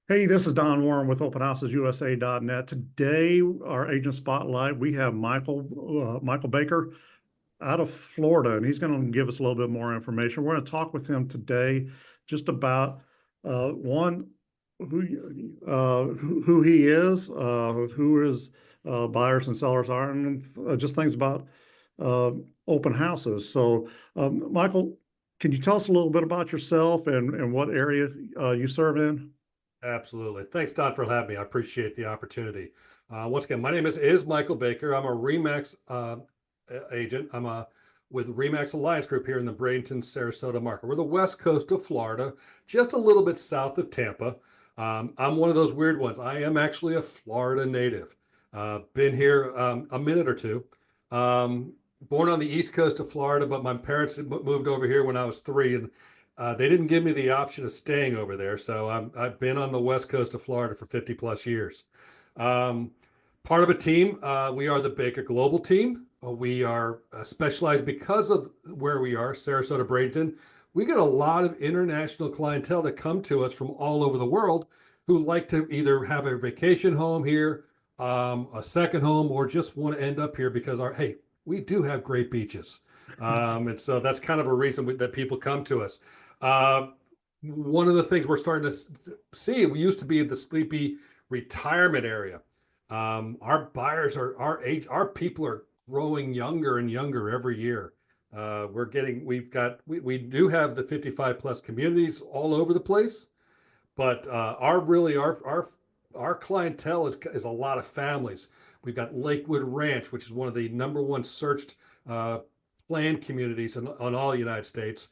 Hey, this is Don Warren with openhousesUSA.net. Today, our agent spotlight, we have Michael Baker out of Florida, and he's going to give us a little bit more information. We're going to talk with him today just about one, who he is, who his buyers and sellers are, and just things about uh, open houses. So, Michael, can you tell us a little bit about yourself and what area you serve in? Absolutely. Thanks, Don, for having me. I appreciate the opportunity. Once again, my name is Michael Baker. I'm a Remax agent. With Remax Alliance Group here in the Bradenton, Sarasota market. We're the west coast of Florida, just a little bit south of Tampa. I'm one of those weird ones. I am actually a Florida native. Been here a minute or two. Um, Born on the east coast of Florida, but my parents moved over here when I was three, and they didn't give me the option of staying over there, so I've been on the west coast of Florida for 50 plus years. Um, Part of a team. We are the Baker Global team. We are specialized because of where we are, Sarasota, Bradenton. We get a lot of international clientele that come to us from all over the world who like to either have a vacation home here, a second home, or just want to end up here because hey, we do have great beaches. And so that's kind of a reason that people come to us. Uh, One of the things we're starting to see, we used to be the sleepy retirement area. Our buyers are our age, our people are growing younger and younger every year. We do have the 55 plus communities all over the place, but our clientele is a lot of families. We've got Lakewood Ranch, which is one of the number one searched uh, planned communities on all the United States,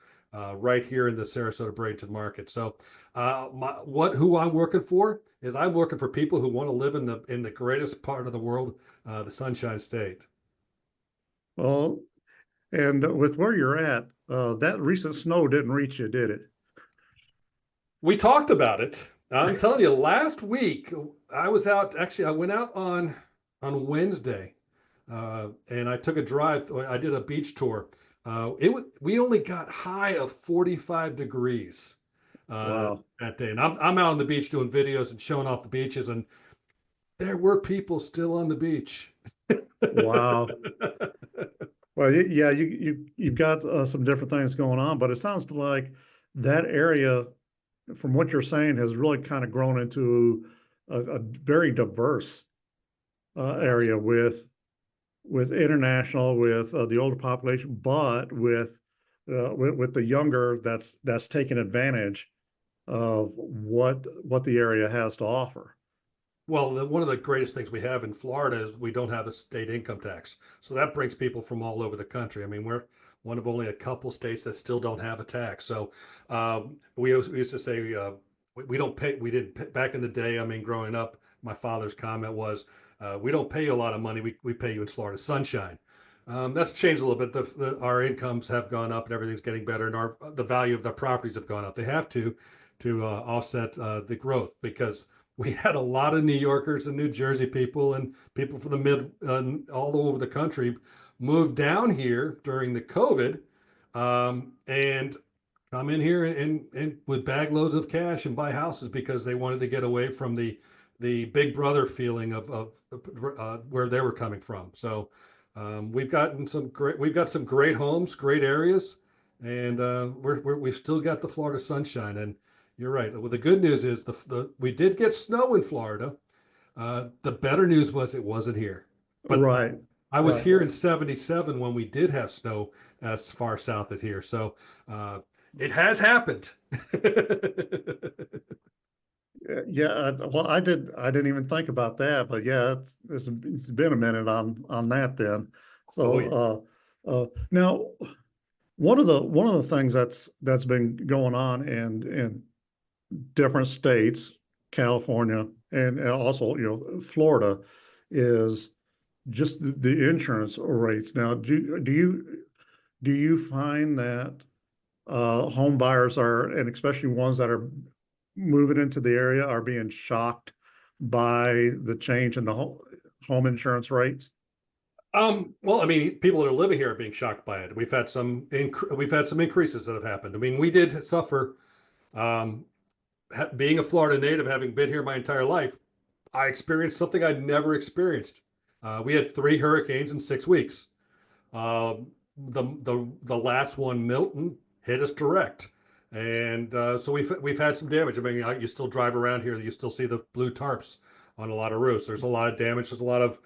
right here in the Sarasota Bradenton market. So, who I'm working for is I'm working for people who want to live in the greatest part of the world, the Sunshine State. Well, and with where you're at, that recent snow didn't reach you, did it? We talked about it. I'm telling you, last week I was out. Actually, I went out on Wednesday, and I took a drive. I did a beach tour. We only got high of 45 degrees Wow. that day, and I'm out on the beach doing videos and showing off the beaches, and there were people still on the beach. Wow. Well, yeah, you've got some different things going on, but it sounds like that area, from what you're saying, has really kind of grown into a very diverse area with international, with the older population, but with the younger that's taking advantage of what the area has to offer. Well, one of the greatest things we have in Florida is we don't have a state income tax. So that brings people from all over the country. I mean, we're one of only a couple states that still don't have a tax. So we used to say we don't pay, we didn't pay, back in the day. I mean, growing up, my father's comment was, we don't pay you a lot of money. We pay you in Florida sunshine. That's changed a little bit. Our incomes have gone up and everything's getting better, and the value of the properties have gone up. They have to offset the growth because we had a lot of New Yorkers and New Jersey people and people from the all over the country moved down here during the COVID, and come in here and with bag loads of cash and buy houses because they wanted to get away from the big brother feeling of where they were coming from. So we've got some great homes, great areas, and we've still got the Florida sunshine. And you're right. Well, the good news is we did get snow in Florida. The better news was it wasn't here. But Right, I was right. here in '77 when we did have snow as far south as here. So it has happened. Yeah, well, I didn't even think about that, but yeah, it's been a minute on that then. Oh yeah. Now, one of the things that's been going on in different states, California and also Florida, is just the insurance rates. Now, do you find that home buyers are, and especially ones that are moving into the area, are being shocked by the change in the home insurance rates? Well, I mean, people that are living here are being shocked by it. We've had some increases that have happened. I mean, we did suffer. Um, being a Florida native, having been here my entire life, I experienced something I'd never experienced. We had 3 hurricanes in 6 weeks. Um, the last one, Milton, hit us direct, and so we've had some damage. I mean, you still drive around here, you still see the blue tarps on a lot of roofs. There's a lot of damage. There's a lot of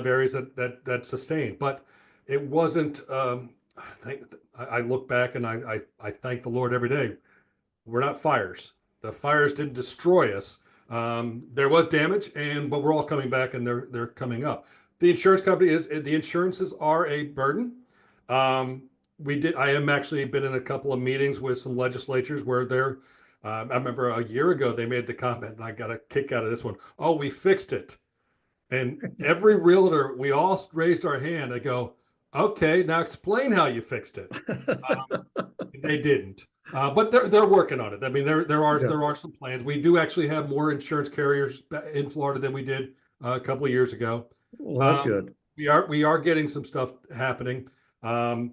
areas that sustained, but it wasn't. I look back and I thank the Lord every day. We're not fires. The fires didn't destroy us. There was damage, but we're all coming back, and they're coming up. The insurance company the insurances are a burden. Um, I am actually been in a couple of meetings with some legislatures where they're. I remember a year ago they made the comment, and I got a kick out of this one. Oh, we fixed it, and every realtor, we all raised our hand. I go, okay, now explain how you fixed it. They didn't. But they're working on it. I mean, there are Yeah, there are some plans. We do actually have more insurance carriers in Florida than we did a couple of years ago. well, that's Um, good. we are getting some stuff happening.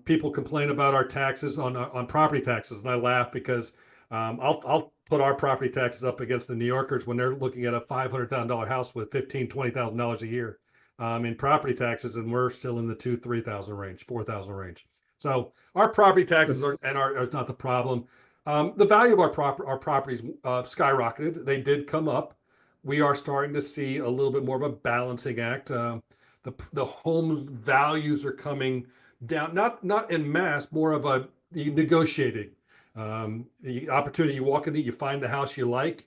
People complain about our taxes on property taxes, and I laugh because I'll put our property taxes up against the New Yorkers when they're looking at a $500,000 house with $20,000 a year in property taxes, and we're still in the 2, 3,000 range, 4,000 range. So our property taxes It's are not the problem. The value of our properties skyrocketed. They did come up. We are starting to see a little bit more of a balancing act. The home values are coming down, not in mass, more of a negotiating. The opportunity, you walk into, you find the house you like.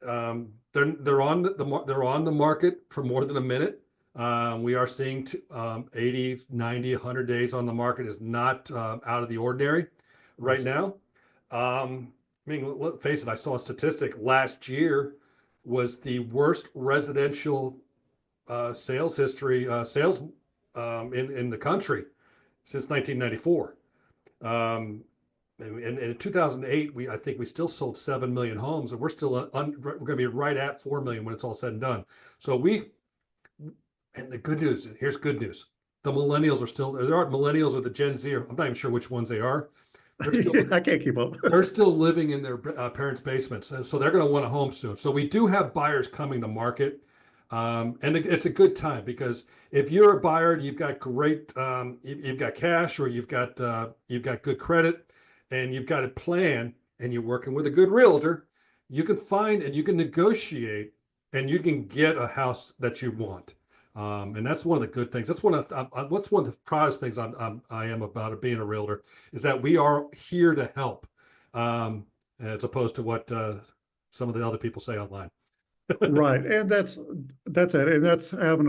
They're on the market for more than a minute. We are seeing 80, 90, 100 days on the market is not out of the ordinary right nice. now. I mean, let's face it, I saw a statistic last year was the worst residential sales in the country since 1994. And in 2008, I think we still sold 7 million homes, and we're going to be right at 4 million when it's all said and done. So and the good news, here's good news. The millennials are still, there aren't millennials or the Gen Z, I'm not even sure which ones they are. They're still, I can't keep up. they're still living in their parents' basements. And so they're going to want a home soon. So we do have buyers coming to market. And it's a good time because if you're a buyer and you've got you've got cash, or you've got good credit, and you've got a plan, and you're working with a good realtor, you can find and you can negotiate, and you can get a house that you want. And that's one of the good things. What's one of the proudest things I am about being a realtor is that we are here to help, as opposed to what some of the other people say online. Right, and that's it, and that's having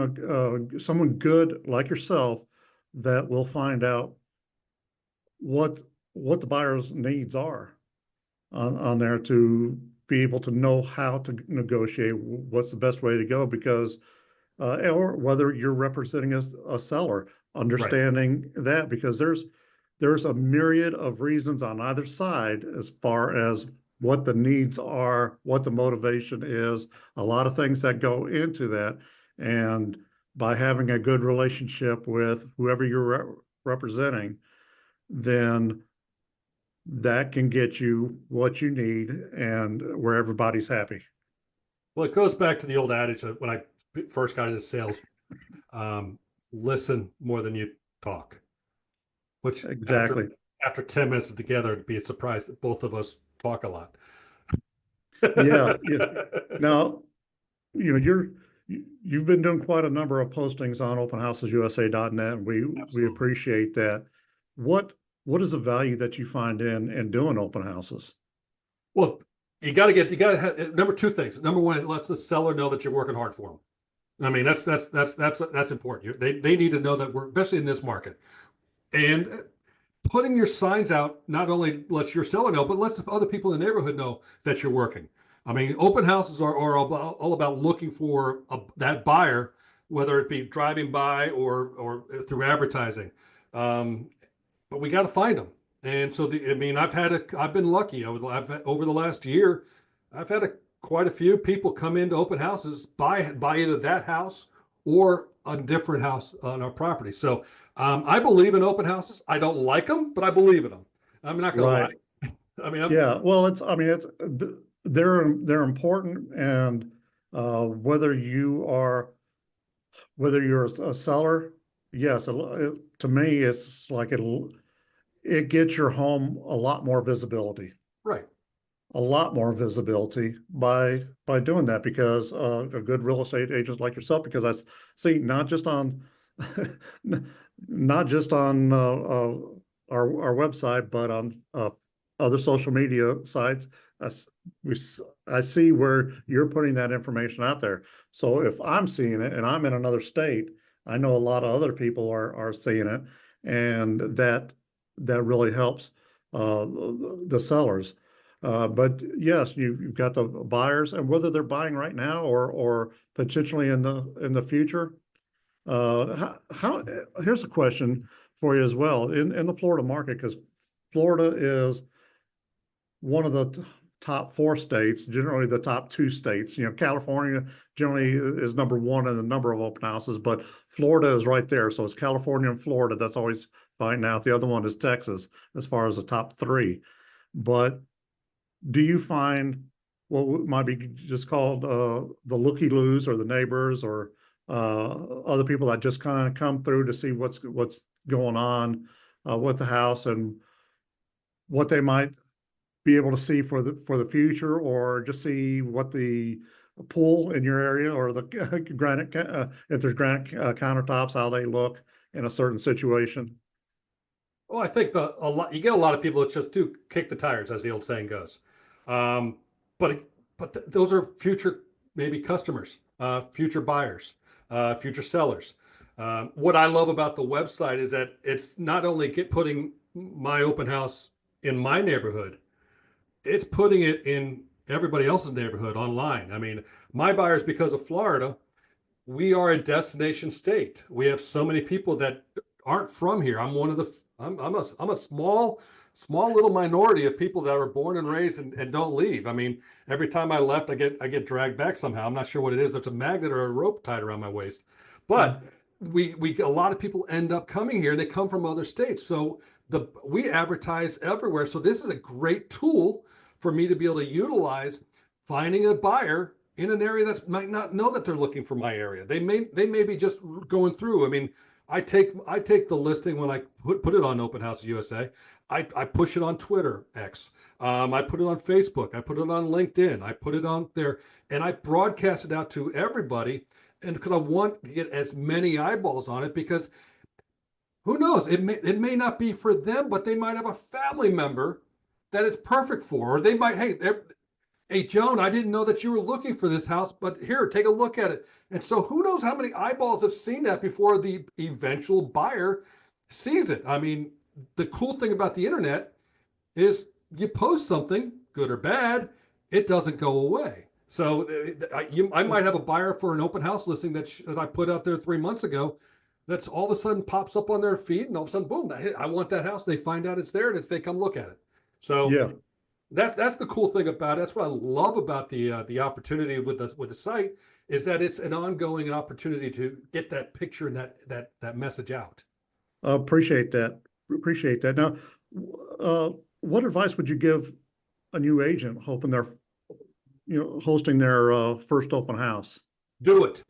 a someone good like yourself that will find out what the buyer's needs are on there to be able to know how to negotiate what's the best way to go because or whether you're representing a seller, Right. understanding that because there's a myriad of reasons on either side as far as what the needs are, what the motivation is, a lot of things that go into that. And by having a good relationship with whoever you're representing, then that can get you what you need and where everybody's happy. Well, it goes back to the old adage that when I first got into sales, um, listen more than you talk. Which Exactly. after 10 minutes together, it'd be a surprise that both of us talk a lot. Yeah. Yeah. Now, you've been doing quite a number of postings on openhousesusa.net, and we Absolutely. appreciate that. What what is the value that you find in doing open houses? Well, you got to have number two things. Number one, it lets the seller know that you're working hard for them. I mean, that's important. They need to know that we're, especially in this market, and putting your signs out not only lets your seller know, but lets other people in the neighborhood know that you're working. I mean, open houses are all about looking for that buyer, whether it be driving by or through advertising. Um, but we got to find them. And so I mean, I've been lucky over the last year. I've had quite a few people come into open houses, buy either that house or a different house on our property. So I believe in open houses. I don't like them, but I believe in them. I'm not going to Right. lie. I mean, I'm Yeah, well, I mean, they're important, and uh, whether you are whether you're a seller, yes, to me, it's like it gets your home a lot more visibility, right. by doing that, because a good real estate agent like yourself, because see not just on not just on our website, but on other social media sites. I, we, I see where you're putting that information out there. So if I'm seeing it and I'm in another state, I know a lot of other people are seeing it, and that really helps the sellers. But yes, you've got the buyers, and whether they're buying right now or potentially in the future. Here's a question for you as well. In the Florida market, because Florida is one of the top four states, generally the top two states. California generally is number one in the number of open houses, but Florida is right there. So it's California and Florida that's always fighting out. The other one is Texas as far as the top three. But do you find what might be just called the looky-loos, or the neighbors, or other people that just kind of come through to see what's going on with the house, and what they might be able to see for the future, or just see what the pool in your area, or the granite, if there's granite countertops, how they look in a certain situation? Well, I think a lot you get a lot of people that just do kick the tires, as the old saying goes. Um, but those are future maybe customers, future buyers, future sellers. What I love about the website is that it's not only putting my open house in my neighborhood, it's putting it in everybody else's neighborhood online. I mean, my buyers, because of Florida, we are a destination state. We have so many people that aren't from here. I'm one of the I'm a small little minority of people that were born and raised and don't leave. I mean, every time I left, I get dragged back somehow. I'm not sure what it is. It's a magnet or a rope tied around my waist. But we a lot of people end up coming here, and they come from other states. So we advertise everywhere. So this is a great tool for me to be able to utilize, finding a buyer in an area that might not know that they're looking for my area. They may be just going through. I mean, I take the listing when I put it on Open House USA. I push it on Twitter X. I put it on Facebook. I put it on LinkedIn. I put it on there, and I broadcast it out to everybody. And because I want to get as many eyeballs on it, because who knows, it may not be for them, but they might have a family member that it's perfect for, or they might, hey, Joan, I didn't know that you were looking for this house, but here, take a look at it. And so who knows how many eyeballs have seen that before the eventual buyer sees it. I mean, the cool thing about the internet is you post something, good or bad, it doesn't go away. So I might have a buyer for an open house listing that I put out there 3 months ago. That's all of a sudden pops up on their feed, and all of a sudden, boom! I want that house. They find out it's there, and they come look at it. So Yeah. that's the cool thing about it. That's what I love about the opportunity with the site, is that it's an ongoing opportunity to get that picture and that message out. Appreciate that. Appreciate that. Now, uh, what advice would you give a new agent hoping they're, hosting their first open house? Do it.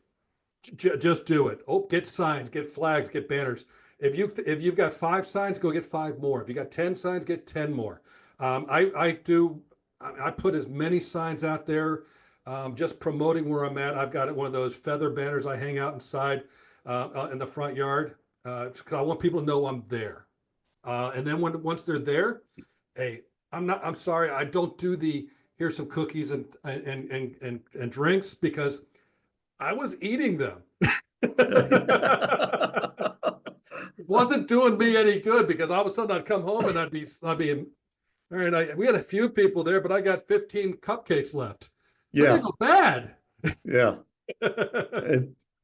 Just do it. Oh, get signs, get flags, get banners. If you've got 5 signs, go get 5 more. If you got 10 signs, get 10 more. I put as many signs out there, just promoting where I'm at. I've got one of those feather banners I hang out inside in the front yard, because I want people to know I'm there. And then once they're there, hey, I'm sorry, I don't do the here's some cookies and drinks, because I was eating them. It wasn't doing me any good, because all of a sudden I'd come home and I'd be all right. We had a few people there, but I got 15 cupcakes left. They're gonna Yeah, go bad. yeah,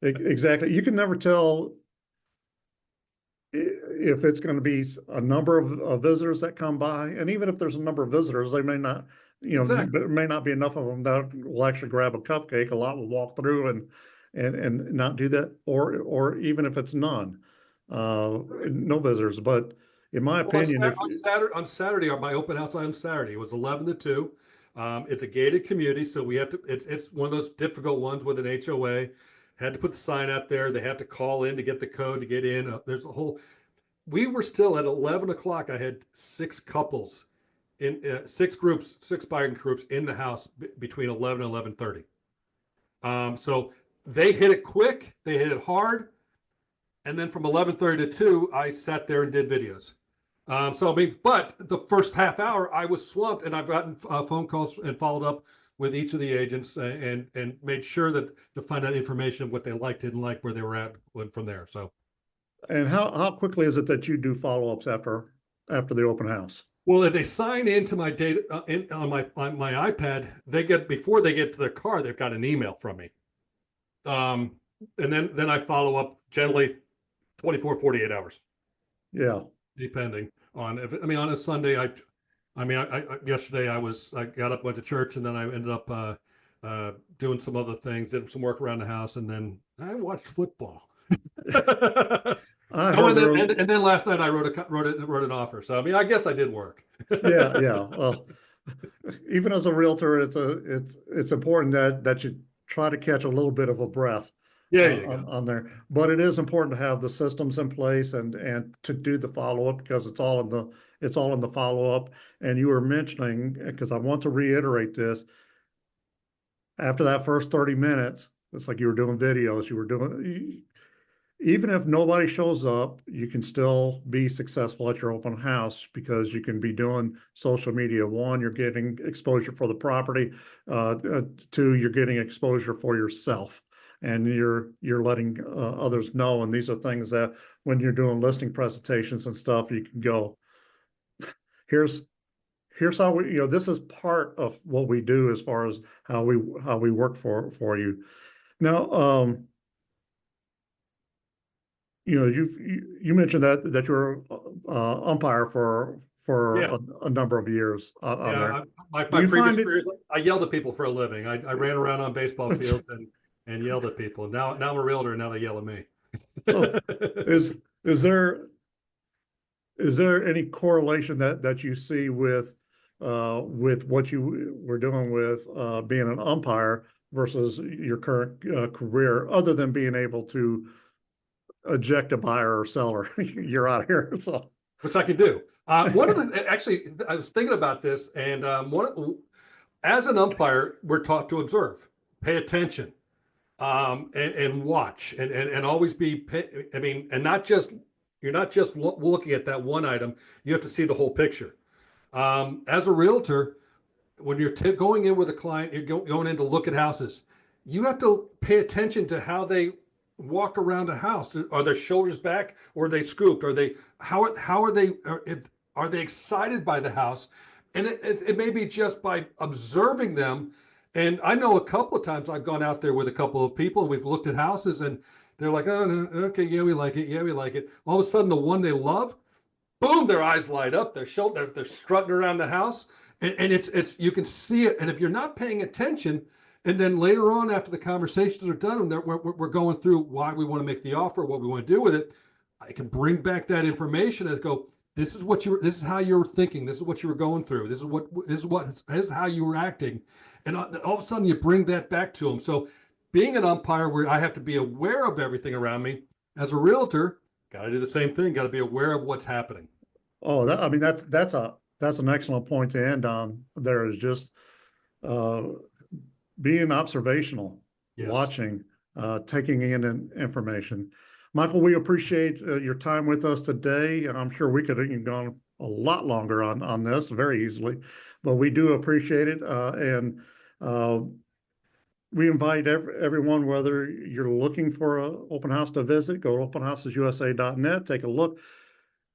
it, exactly. You can never tell if it's going to be a number of visitors that come by, and even if there's a number of visitors, they may not, Exactly. there may not be enough of them that will actually grab a cupcake. A lot will walk through and not do that, or even if it's none, Right. no visitors. But in my Well, opinion, if on Saturday, my open house on Saturday, it was 11 to 2. It's a gated community, so we have to, it's one of those difficult ones with an HOA. Had to put the sign out there. They have to call in to get the code to get in. There's a whole, we were still at 11 o'clock. I had 6 couples in 6 groups, 6 buying groups in the house between 11 and 11:30. So they hit it quick, they hit it hard. And then from 11:30 to 2, I sat there and did videos. So I mean, but the first half hour I was slumped, and I've gotten phone calls and followed up with each of the agents and made sure that to find out information of what they liked, didn't like, where they were at, went from there. So, and how quickly is it that you do follow-ups after the open house? well, if they sign into my data on my iPad, they get before they get to their car, they've got an email from me. And then I follow up generally 24, 48 hours. Yeah. Depending on if I mean on a Sunday, I yesterday I got up, went to church, and then I ended up doing some other things, did some work around the house, and then I watched football. I Oh, heard there. and then last night I wrote an offer. So I mean, I guess I did work. Yeah, yeah. Well, even as a realtor, it's important that you try to catch a little bit of a breath Yeah, you go. on there. But it is important to have the systems in place and to do the follow-up, because it's all in the follow-up. And you were mentioning, because I want to reiterate this, after that first 30 minutes, it's like you were doing videos, you were doing, even if nobody shows up, you can still be successful at your open house, because you can be doing social media. One, you're getting exposure for the property. Two, you're getting exposure for yourself, and you're letting others know. And these are things that when you're doing listing presentations and stuff, you can go, here's how we, this is part of what we do as far as how we work for you. Now, you mentioned that you're umpire for Yeah, a number of years on yeah. there. Do My you previous find it careers, I yelled at people for a living. I ran around on baseball fields and yelled at people. Now I'm a realtor, and now they yell at me. so? Is is there any correlation that you see with what you were doing with being an umpire versus your current career, other than being able to eject a buyer or seller? You're out of here. So Which I can do. One of the actually, I was thinking about this, and as an umpire, we're taught to observe, pay attention, and watch, and always be. I mean, and not just you're not just looking at that one item. You have to see the whole picture. As a realtor, when you're going in with a client, you're going in to look at houses. You have to pay attention to how they walk around a house. Are their shoulders back, or are they scooped? Are they how are they? Are they excited by the house? And it may be just by observing them. And I know a couple of times I've gone out there with a couple of people, and we've looked at houses, and they're like, "Oh no, okay, yeah, we like it, yeah, we like it." All of a sudden, the one they love, boom, their eyes light up. They're strutting around the house, and it's you can see it. And if you're not paying attention, and then later on after the conversations are done, and we're going through why we want to make the offer, what we want to do with it, I can bring back that information and go, this is how you were thinking, this is what you were going through, this is how you were acting, and all of a sudden you bring that back to them. So being an umpire, where I have to be aware of everything around me, as a realtor, got to do the same thing. Got to be aware of what's happening. oh, I mean, that's an excellent point to end on. There is just uh, being observational, Yes. watching, taking in information. Michael, we appreciate your time with us today, and I'm sure we could have gone a lot longer on this very easily, but we do appreciate it. And uh, we invite everyone, whether you're looking for an open house to visit, go to openhousesusa.net, take a look.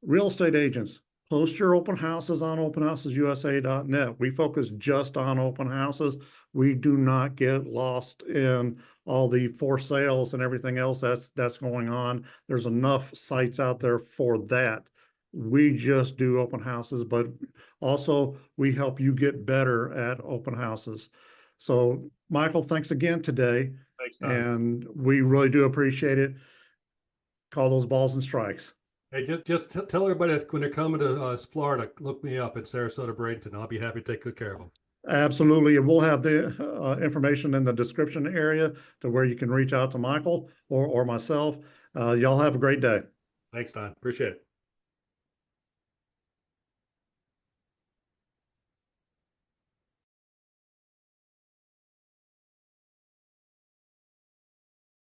Real estate agents, post your open houses on openhousesusa.net. We focus just on open houses. We do not get lost in all the for sales and everything else that's going on. There's enough sites out there for that. We just do open houses, but also we help you get better at open houses. So, Michael, thanks again today. Thanks, Don. And we really do appreciate it. Call those balls and strikes. Hey, tell everybody that when they're coming to Florida, look me up in Sarasota, Bradenton. I'll be happy to take good care of them. Absolutely. And we'll have the information in the description area to where you can reach out to Michael or myself. Y'all have a great day. Thanks, Don. Appreciate it.